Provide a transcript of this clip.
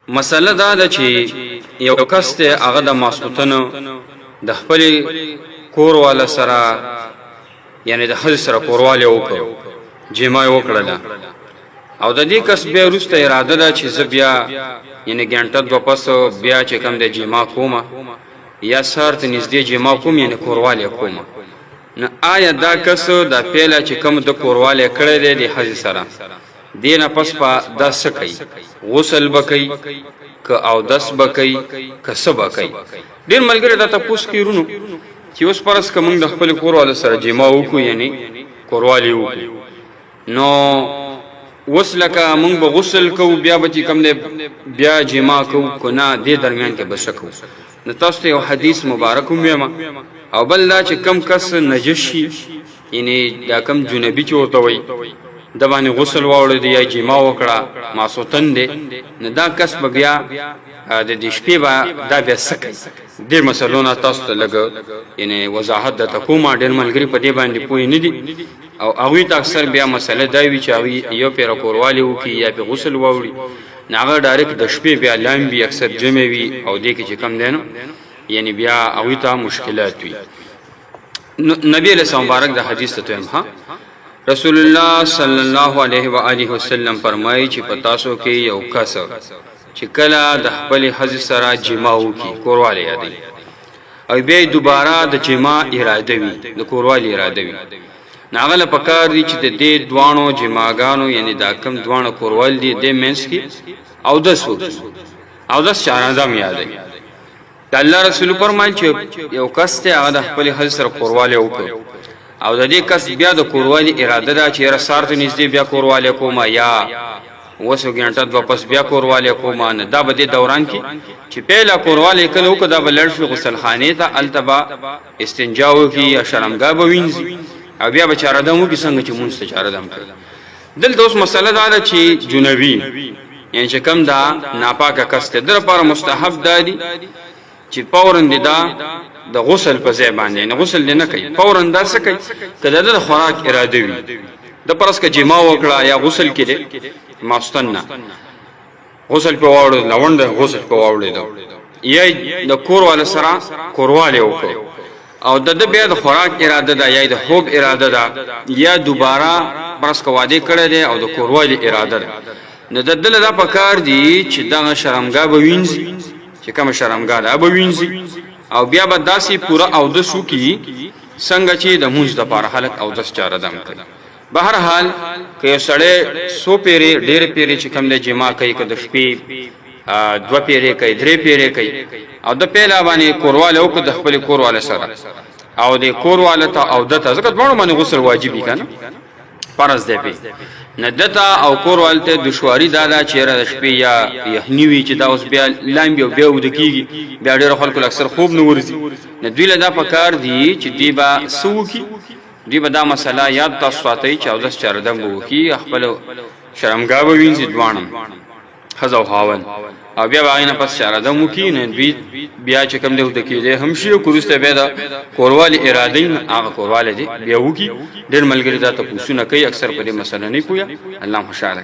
مسله دا ده چې یو کس ته هغه د ماسوتنو د خپل کور والا سره یعنی د حج سره کورواله وکړو جما وکړه او د دې کس بیا وروسته اراده ده چې زه بیا یعنی ګنټه دو پس بیا چې کوم د جما کومه یا سارت نږدې جما کوم یعنی کورواله کومه نو آیا دا کس د پیله چې کوم د کورواله کړی دی د حج سره دینه پس په د سکی غسل بکی ک او دس بکی ک سبکی ډیر ملګری دا تاسو کیرونو چې اوس پرس کوم د خپل کورواله سره جما وکړو یعنی کورواله وکړو نو وسلکه مونږ به غسل کو بیا به کوم بیا جما کو نه د درمیان کې بشکو نو تاسو ته یو حدیث مبارک ویما او بل دا چې کم کس نجشي یعنی دا کم جنبی چورته وي د باندې غسل واوړ دی یا جما وکړه ماسوتن دی نه دا کس بیا د دې شپې با دا بیا سکه ډیر مسلونه تاسو ته لګ یعنی وضاحت د تکوما ډیر ملګری په دې باندې پوي نه دي او هغه ته اکثر بیا مسله دا وی چې هغه یو پیر کوروالی وکي یا په غسل واوړي ناغه ډایرک د شپې بیا لام بي اکثر جمع وي او دې کې چې کم دینو یعنی بیا هغه ته مشکلات وي نبی له مبارک د حدیث ته هم رسول الله صلی الله علیه و آله وسلم فرمایي چې پتا سو کې یو کس چې کله د خپل حج سره جما وکي کورواله یادي او بیا دوباره د جما اراده وي د کورواله اراده وي ناغله پکار دي چې د دې دوانو جماګانو یعنی دا کم دوانو کوروال دي د مینس کی او د شاندام یاد دي الله رسول فرمایي چې یو کس ته هغه د خپل حج سره کورواله وکړي او د دې کس بیا د کورواله اراده دا چې رسارت نږدې بیا کورواله کوما یا وسو ګنټه واپس بیا کورواله کوما نه دا به د دوران کې چې پهلا کورواله کله وکړه دا بلړ شو غسل خانه ته التبا استنجاو کی یا شرمګا بوینځي او بیا بچاره دمو کې څنګه چې مونږ ته چاره دم کړ دلته اوس مسله دا ده چې جنبی یعنی چې کم دا ناپاکه کس ته در لپاره مستحب دادی چې فورن دي دا د غسل په ځای باندې نه غسل نه کوي فورن دا څه کوي کله د خوراک اراده وي د پرس کې جما وکړه یا غسل کړي ماستنه غسل په واوړ لوند غسل په واوړ دا یا د کور ولا سره کورواله وکړي او د بیا د خوراک اراده ده یا د خوب اراده ده یا دوباره پرس کو واده کړی دی او د کورواله اراده ده نو د دل دا پکار دی چې دا شرمګا به وینځي چې کوم شرمګا ده به وینځي او بیا به داسي پورا او د شو کی څنګه چې د موږ د لپاره خلق او د چاره دم کوي بهر حال که سړی سو پیری ډیر پیری چې کوم د جما کوي که د شپې دو پیری کوي درې پیری کوي او د پیلا باندې کورواله او د خپل کورواله سره او د کورواله ته او د ځکه دوه باندې غسل واجبې کنه فرض دی په ندتا او کورواله ته دشواری دادا چیرې د شپې یا یحنیوي چې دا اوس بیا لامبي او بیا ود کیږي بیا ډېر خلکو اکثر خوب نه ورزي نه دوی له دا پکار دی چې دی با سوکی دی به دا مسله یاد تاسو ساتي چې او د چردم وو کی خپل شرمګا به وینځي دوانم خزو هاون او بیا باغینه پس چاره مو کی نه بیا چې کوم دی د کېده هم شي کورسته بیا دا کورواله اراده هغه کورواله دی بیا وو کی ډېر ملګری دا ته پوښتنه کوي اکثر په دې مسله نه پوهه الله خوشاله